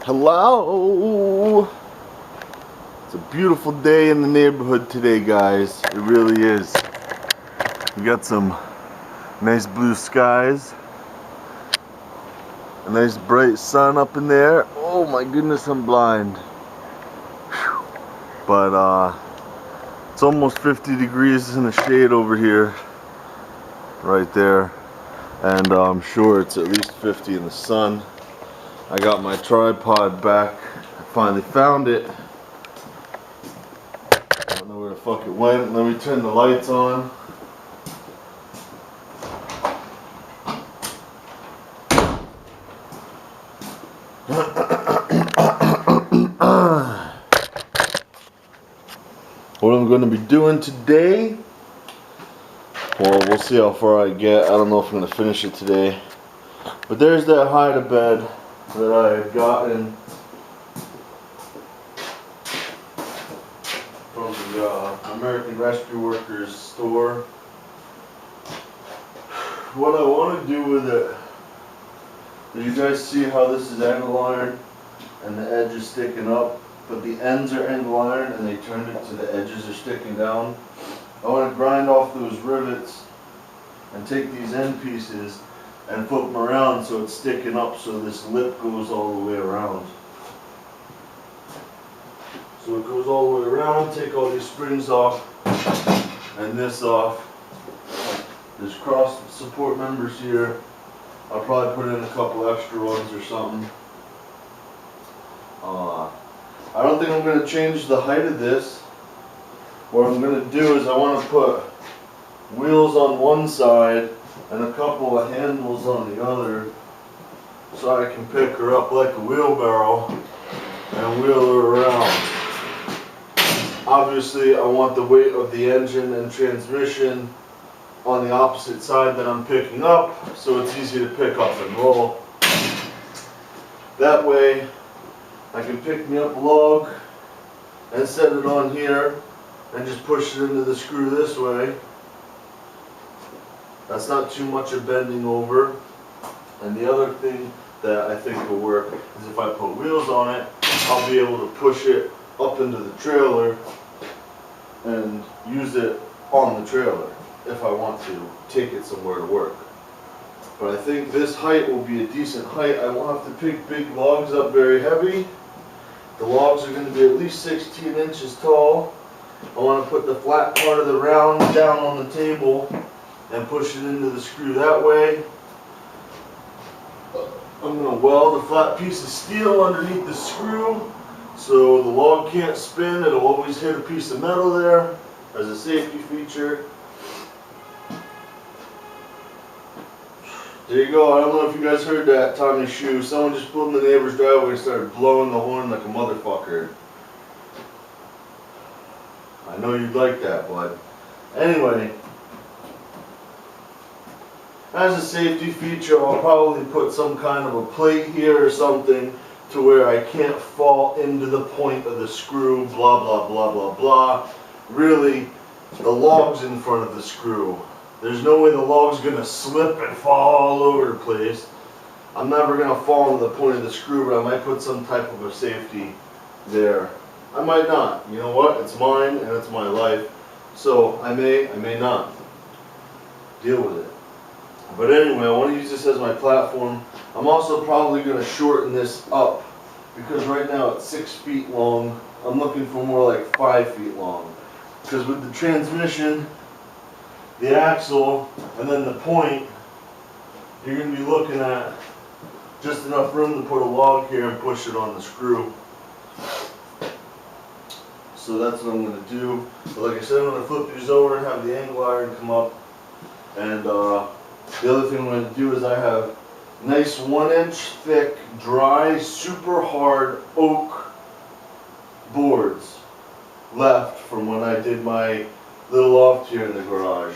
Hello! It's a beautiful day in the neighborhood today, guys. It really is. We got some nice blue skies. A nice bright sun up in there. Oh my goodness, I'm blind. Whew. But it's almost 50 degrees in the shade over here. Right there. And I'm sure it's at least 50 in the sun. I got my tripod back. I finally found it. I don't know where the fuck it went. Let me turn the lights on. What I'm going to be doing today, well, we'll see how far I get. I don't know if I'm going to finish it today. But there's that hide-a-bed that I had gotten from the American Rescue Workers store. What I want to do with it, did you guys see how this is angle iron and the edge is sticking up, but the ends are angle iron and they turned it so the edges are sticking down? I want to grind off those rivets and take these end pieces and flip them around so it's sticking up so this lip goes all the way around. So it goes all the way around, take all these springs off and this off. There's cross support members here. I'll probably put in a couple extra ones or something. I don't think I'm going to change the height of this. What I'm going to do is I want to put wheels on one side and a couple of handles on the other so I can pick her up like a wheelbarrow and wheel her around. Obviously I want the weight of the engine and transmission on the opposite side that I'm picking up so it's easy to pick up and roll. That way I can pick me up a log and set it on here and just push it into the screw this way. That's not too much of bending over. And the other thing that I think will work is if I put wheels on it, I'll be able to push it up into the trailer and use it on the trailer if I want to take it somewhere to work. But I think this height will be a decent height. I won't have to pick big logs up very heavy. The logs are going to be at least 16 inches tall. I want to put the flat part of the round down on the table and push it into the screw that way. I'm going to weld a flat piece of steel underneath the screw so the log can't spin. It'll always hit a piece of metal there as a safety feature. There you go. I don't know if you guys heard that Tommy's shoe. Someone just pulled in the neighbor's driveway and started blowing the horn like a motherfucker. I know you'd like that, bud. Anyway, as a safety feature, I'll probably put some kind of a plate here or something to where I can't fall into the point of the screw, blah, blah, blah, blah, blah. Really, the log's in front of the screw. There's no way the log's going to slip and fall all over the place. I'm never going to fall into the point of the screw, but I might put some type of a safety there. I might not. You know what? It's mine and it's my life. So I may not deal with it. But anyway, I want to use this as my platform. I'm also probably going to shorten this up because right now it's 6 feet long. I'm looking for more like 5 feet long. Because with the transmission, the axle, and then the point, you're going to be looking at just enough room to put a log here and push it on the screw. So that's what I'm going to do. But like I said, I'm going to flip these over and have the angle iron come up. And the other thing I'm going to do is I have nice 1-inch thick, dry, super hard oak boards left from when I did my little loft here in the garage.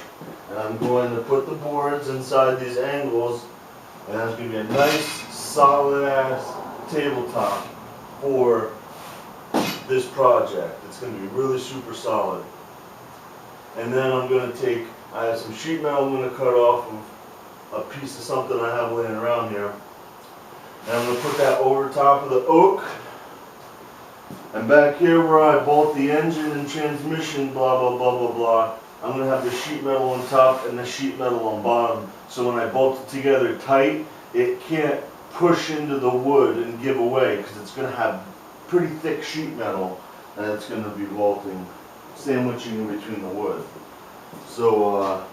And I'm going to put the boards inside these angles, and that's going to be a nice solid ass tabletop for this project. It's going to be really super solid. And then I'm going to take, I have some sheet metal I'm going to cut off of a piece of something I have laying around here. And I'm going to put that over top of the oak. And back here where I bolt the engine and transmission, blah, blah, blah, blah, blah, I'm going to have the sheet metal on top and the sheet metal on bottom. So when I bolt it together tight, it can't push into the wood and give away because it's going to have pretty thick sheet metal and it's going to be bolting, sandwiching in between the wood. So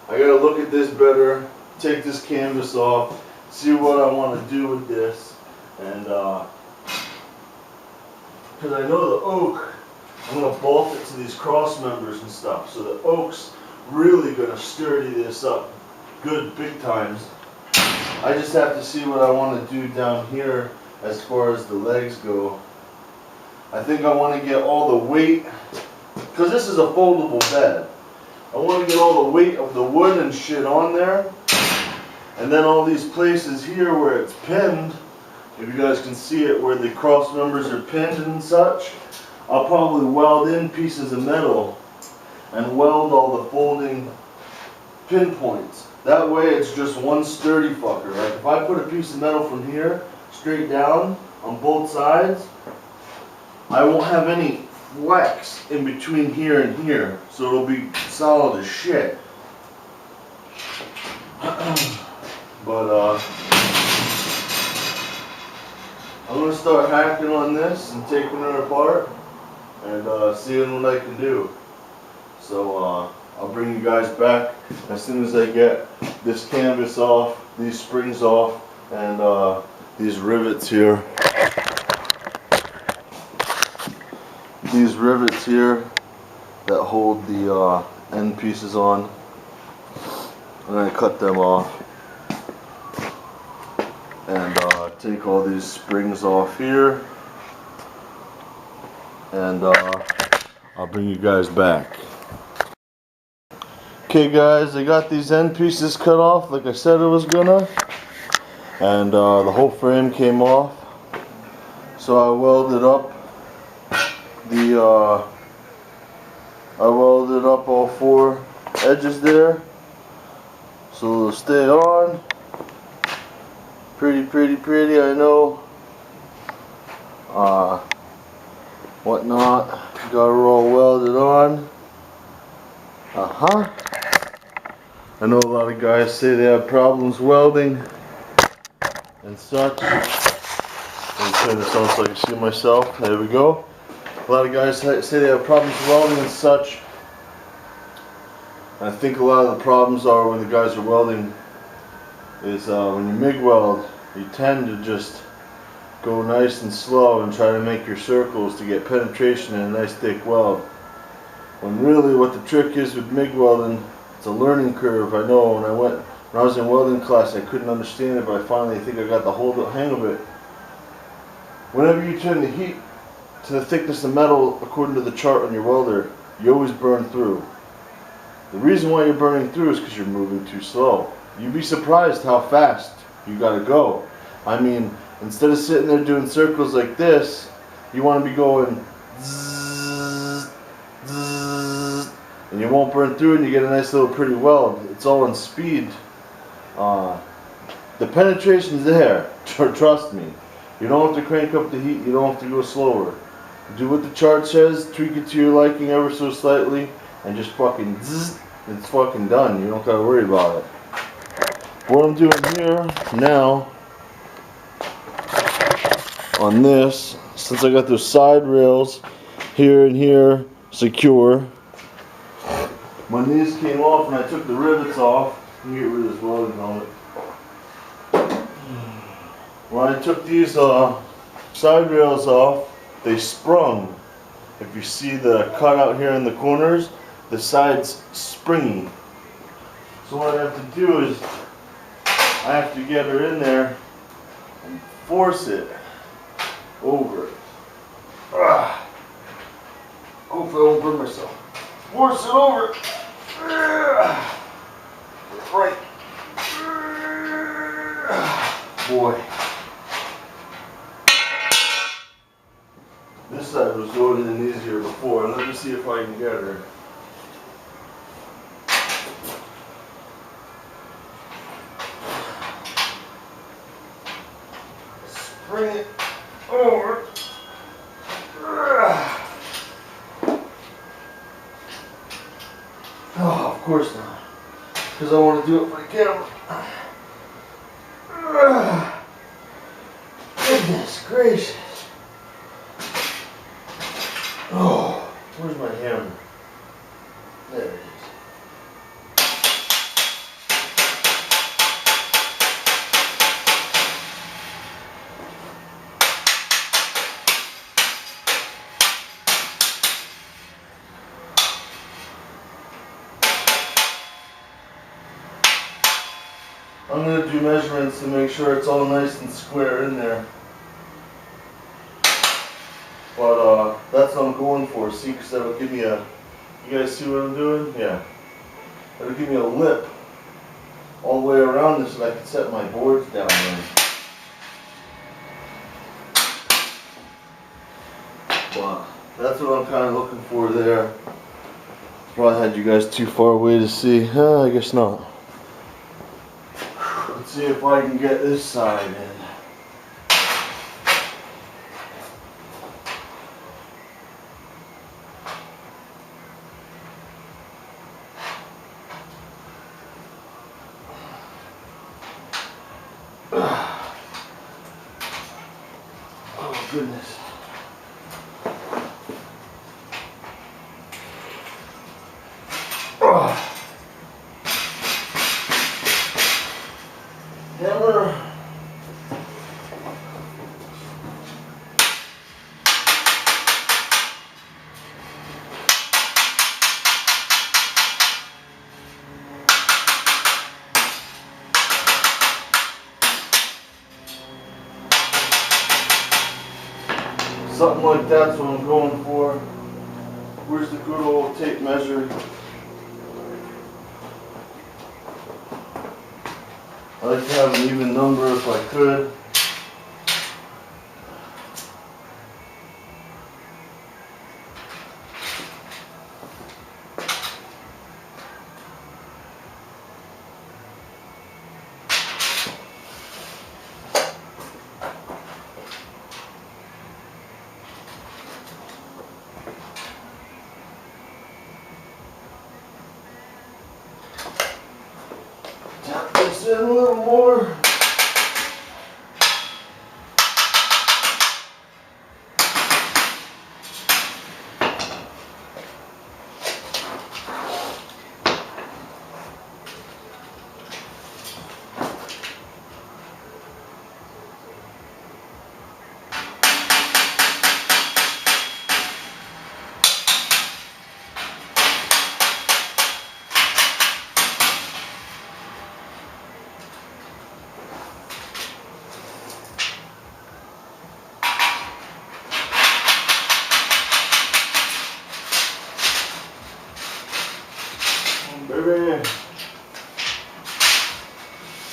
I got to look at this better, take this canvas off, see what I want to do with this, and because I know the oak, I'm going to bolt it to these cross members and stuff. So the oak's really going to sturdy this up good big times. I just have to see what I want to do down here as far as the legs go. I think I want to get all the weight, because this is a foldable bed. I want to get all the weight of the wood and shit on there. And then all these places here where it's pinned, if you guys can see it, where the cross members are pinned and such, I'll probably weld in pieces of metal and weld all the folding pin points. That way it's just one sturdy fucker. Like if I put a piece of metal from here straight down on both sides, I won't have any flex in between here and here. So it'll be solid as shit. But I'm going to start hacking on this and taking it apart and seeing what I can do. So I'll bring you guys back as soon as I get this canvas off, these springs off, and these rivets here. These rivets here that hold the end pieces on. I'm going to cut them off and take all these springs off here, and I'll bring you guys back. Okay guys, I got these end pieces cut off like I said I was gonna, and the whole frame came off. So I welded up all four edges there, so it'll stay on. Pretty, I know. Whatnot. Got her all welded on. I know a lot of guys say they have problems welding and such. Let me turn this on so I can see myself. There we go. A lot of guys say they have problems welding and such. And I think a lot of the problems are when the guys are welding is when you MIG weld, you tend to just go nice and slow and try to make your circles to get penetration in a nice thick weld. When really what the trick is with MIG welding, it's a learning curve. I know when I was in welding class I couldn't understand it, but I finally think I got the hang of it. Whenever you turn the heat to the thickness of metal according to the chart on your welder, you always burn through. The reason why you're burning through is because you're moving too slow. You'd be surprised how fast you gotta go. I mean, instead of sitting there doing circles like this, you want to be going zzz, zzz, and you won't burn through and you get a nice little pretty weld. It's all in speed. The penetration's there, trust me. You don't have to crank up the heat, you don't have to go slower. Do what the chart says, tweak it to your liking ever so slightly, and just fucking zzz, it's fucking done. You don't gotta worry about it. What I'm doing here now on this, since I got those side rails here and here secure, when these came off and I took the rivets off, let me get rid of this welding helmet. When I took these side rails off, they sprung. If you see the cutout here in the corners, the side's springy. So what I have to do is I have to get her in there and force it over it. Hopefully I won't burn myself. Force it over it. Right. Boy. This side was going in easier before. Let me see if I can get her. bring it over. Oh, of course not. Because I want to do it for the camera. Goodness gracious. Oh, where's my hammer? There it is. I'm going to do measurements to make sure it's all nice and square in there. But that's what I'm going for. See, because that'll give me a, you guys see what I'm doing? Yeah. That'll give me a lip all the way around this so that I can set my boards down there. But that's what I'm kind of looking for there. Probably had you guys too far away to see. I guess not. Let's see if I can get this side in. Oh goodness. Hammer. Something like that's what I'm going for. Where's the good old tape measure? I like to have an even number if I could. Tap this in a little more. Baby,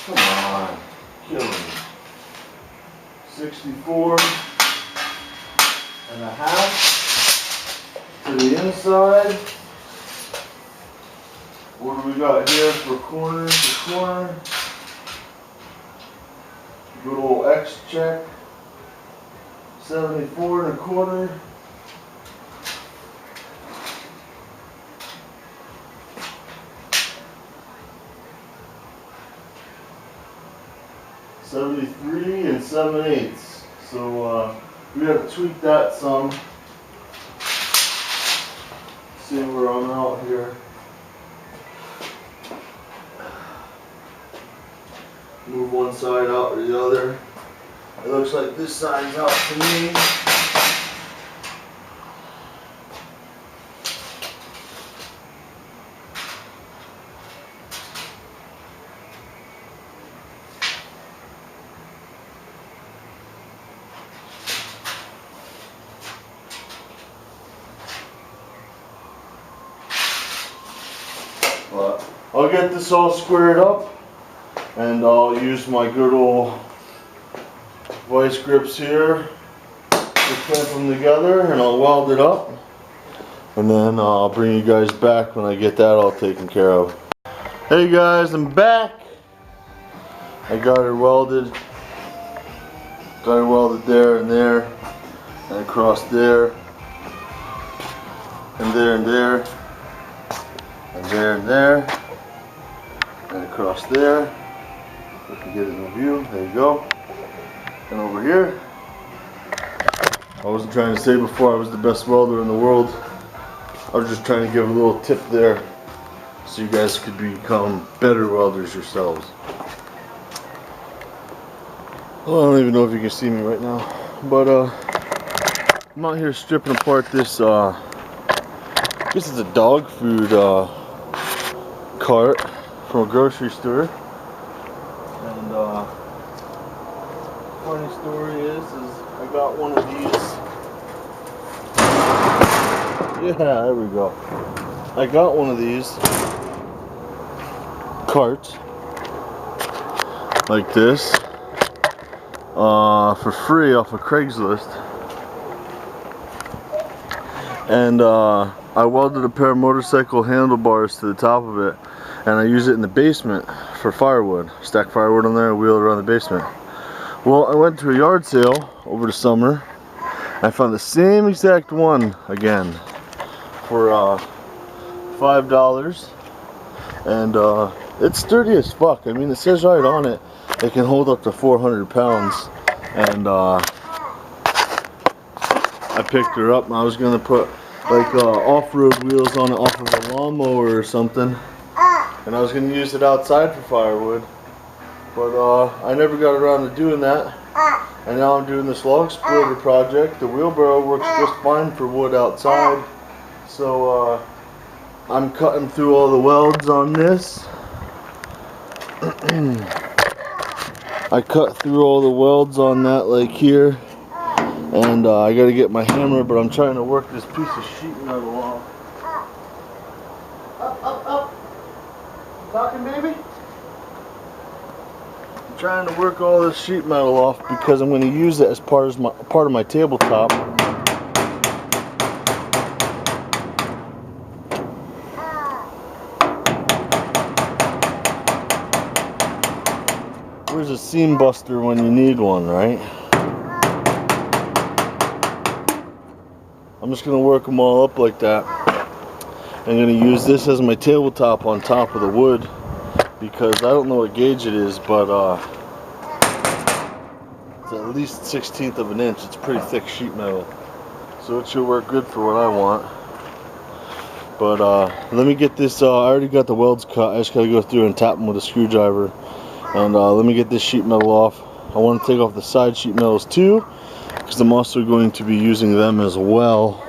come on, kill me. 64.5 to the inside. What do we got here for corner to corner? Good old X check. 74.25. $73 7/8. So we got to tweak that some. See where I'm out here. Move one side out or the other. It looks like this side's out to me. But I'll get this all squared up and I'll use my good old vice grips here to clamp them together, and I'll weld it up, and then I'll bring you guys back when I get that all taken care of. Hey guys, I'm back. I got her welded Got it welded there, and across there, and there, and there, and there, and there, and across there. You can get it in the view. There you go. And over here. I wasn't trying to say before I was the best welder in the world. I was just trying to give a little tip there so you guys could become better welders yourselves. Well, I don't even know if you can see me right now, but I'm out here stripping apart this, I guess it's a dog food cart from a grocery store. And funny story is I got one of these. Yeah, there we go. I got one of these carts like this for free off of Craigslist, and I welded a pair of motorcycle handlebars to the top of it, and I use it in the basement for firewood. Stack firewood on there and wheel it around the basement. Well, I went to a yard sale over the summer. I found the same exact one again for $5, and it's sturdy as fuck. I mean, it says right on it it can hold up to 400 pounds, and I picked her up and I was gonna put like off-road wheels on it off of a lawnmower or something, and I was gonna use it outside for firewood, but I never got around to doing that. And now I'm doing this log splitter project. The wheelbarrow works just fine for wood outside. So I'm cutting through all the welds on this. I cut through all the welds on that, like here. And I gotta get my hammer, but I'm trying to work this piece of sheet metal off. Up. You talking, baby? Trying to work all this sheet metal off because I'm going to use it as part of my tabletop. Where's a seam buster when you need one, right? I'm just going to work them all up like that. I'm going to use this as my tabletop on top of the wood, because I don't know what gauge it is, but it's at least 1/16 of an inch. It's pretty thick sheet metal, so it should work good for what I want. But let me get this, I already got the welds cut. I just gotta go through and tap them with a screwdriver, and let me get this sheet metal off. I want to take off the side sheet metals too, because I'm also going to be using them as well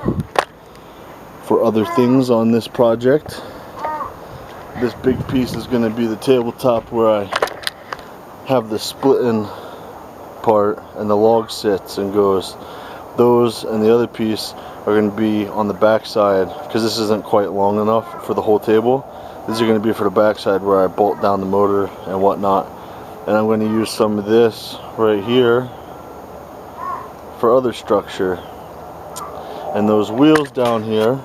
for other things on this project. This big piece is going to be the tabletop where I have the splitting part and the log sits and goes. Those and the other piece are going to be on the back side, because this isn't quite long enough for the whole table. These are going to be for the back side where I bolt down the motor and whatnot. And I'm going to use some of this right here for other structure. And those wheels down here,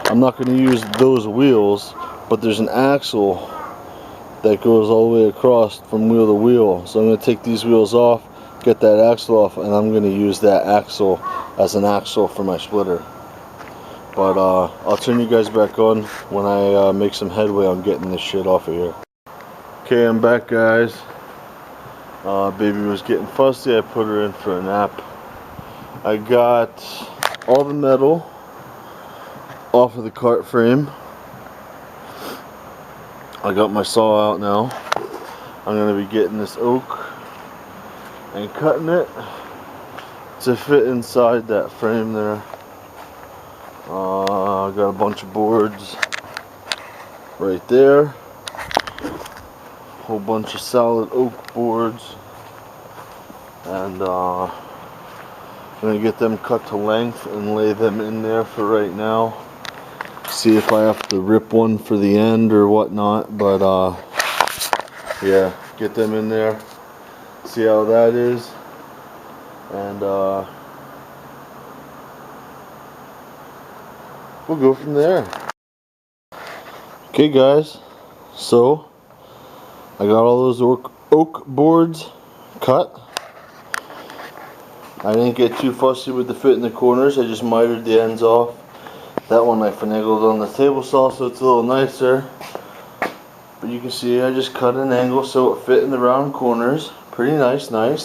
I'm not going to use those wheels, but there's an axle that goes all the way across from wheel to wheel. So I'm going to take these wheels off, get that axle off, and I'm going to use that axle as an axle for my splitter. But I'll turn you guys back on when I make some headway on getting this shit off of here. Okay, I'm back, guys. Baby was getting fussy. I put her in for a nap. I got all the metal off of the cart frame. I got my saw out now. I'm going to be getting this oak and cutting it to fit inside that frame there. I got a bunch of boards right there. Whole bunch of solid oak boards. And I'm going to get them cut to length and lay them in there for right now. See if I have to rip one for the end or whatnot, but yeah, get them in there, see how that is, and we'll go from there. Okay, guys, so I got all those oak boards cut. I didn't get too fussy with the fit in the corners. I just mitered the ends off. That one I finagled on the table saw, so it's a little nicer. But you can see I just cut an angle so it fit in the round corners. Pretty nice. I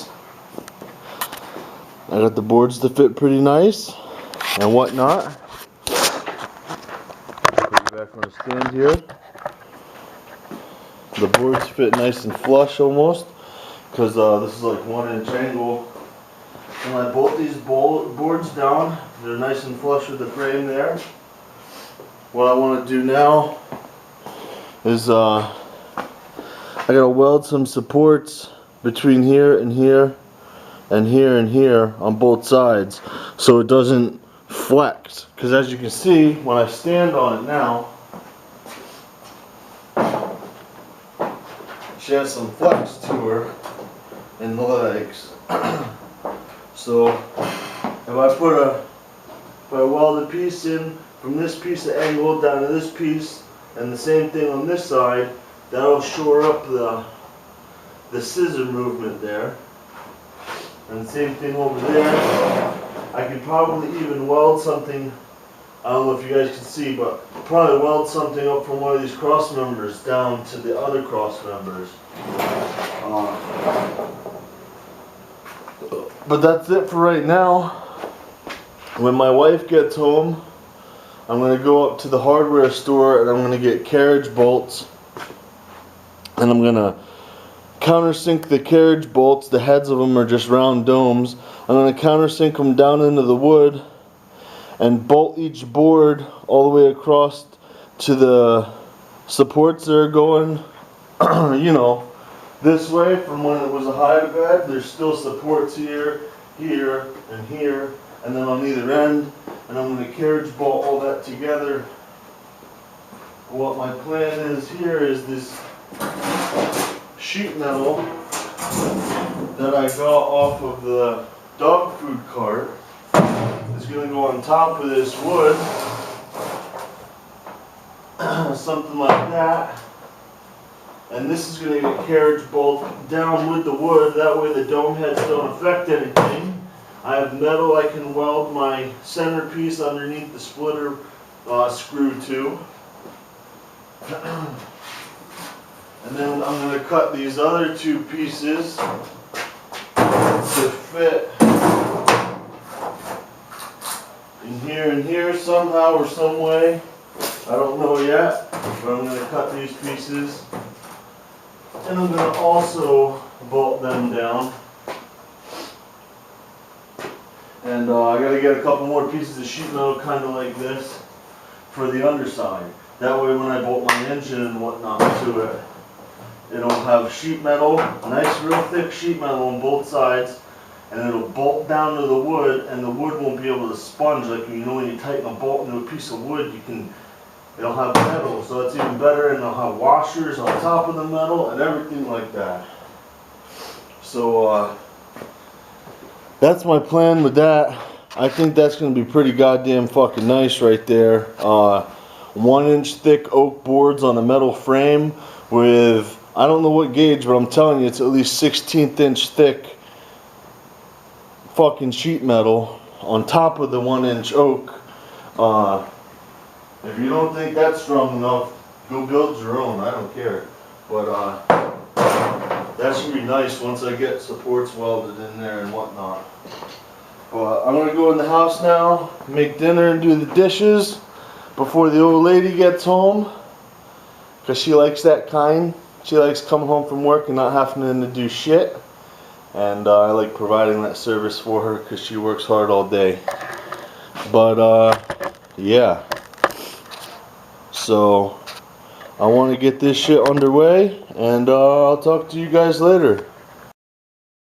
got the boards to fit pretty nice and whatnot. Put it back on the stand here. The boards fit nice and flush almost, because this is like 1-inch angle. When I bolt these boards down, they're nice and flush with the frame there. What I want to do now is I gotta weld some supports between here and here and here and here on both sides so it doesn't flex, because as you can see when I stand on it now, she has some flex to her in the legs. So if I weld a piece in from this piece of angle down to this piece, and the same thing on this side, that'll shore up the scissor movement there. And the same thing over there. I could probably even weld something, I don't know if you guys can see, but probably weld something up from one of these cross members down to the other cross members. But that's it for right now. When my wife gets home, I'm going to go up to the hardware store and I'm going to get carriage bolts. And I'm going to countersink the carriage bolts. The heads of them are just round domes. I'm going to countersink them down into the wood and bolt each board all the way across to the supports that are going, you know, this way from when it was a hide bed. There's still supports here, here, and here, and then on either end. And I'm going to carriage bolt all that together. What my plan is here is this sheet metal that I got off of the dog food cart is going to go on top of this wood, something like that. And this is going to get carriage bolt down with the wood, that way the dome heads don't affect anything. I have metal I can weld my centerpiece underneath the splitter screw to. And then I'm going to cut these other two pieces to fit in here and here somehow or some way. I don't know yet, but I'm going to cut these pieces. And I'm going to also bolt them down. And I got to get a couple more pieces of sheet metal kind of like this for the underside. That way when I bolt my engine and whatnot to it, it'll have sheet metal, nice real thick sheet metal on both sides, and it'll bolt down to the wood, and the wood won't be able to sponge. Like, you know, when you tighten a bolt into a piece of wood, it'll have metal, so it's even better, and it'll have washers on top of the metal and everything like that. So that's my plan with that. I think that's going to be pretty goddamn fucking nice right there. 1-inch thick oak boards on a metal frame with, I don't know what gauge, but I'm telling you it's at least 16th inch thick fucking sheet metal on top of the 1-inch oak. If you don't think that's strong enough, go build your own, I don't care. But that should be nice once I get supports welded in there and whatnot. But I'm gonna go in the house now, make dinner and do the dishes before the old lady gets home, because she likes that kind. She likes coming home from work and not having to do shit. And I like providing that service for her because she works hard all day. But yeah. So I want to get this shit underway, and I'll talk to you guys later.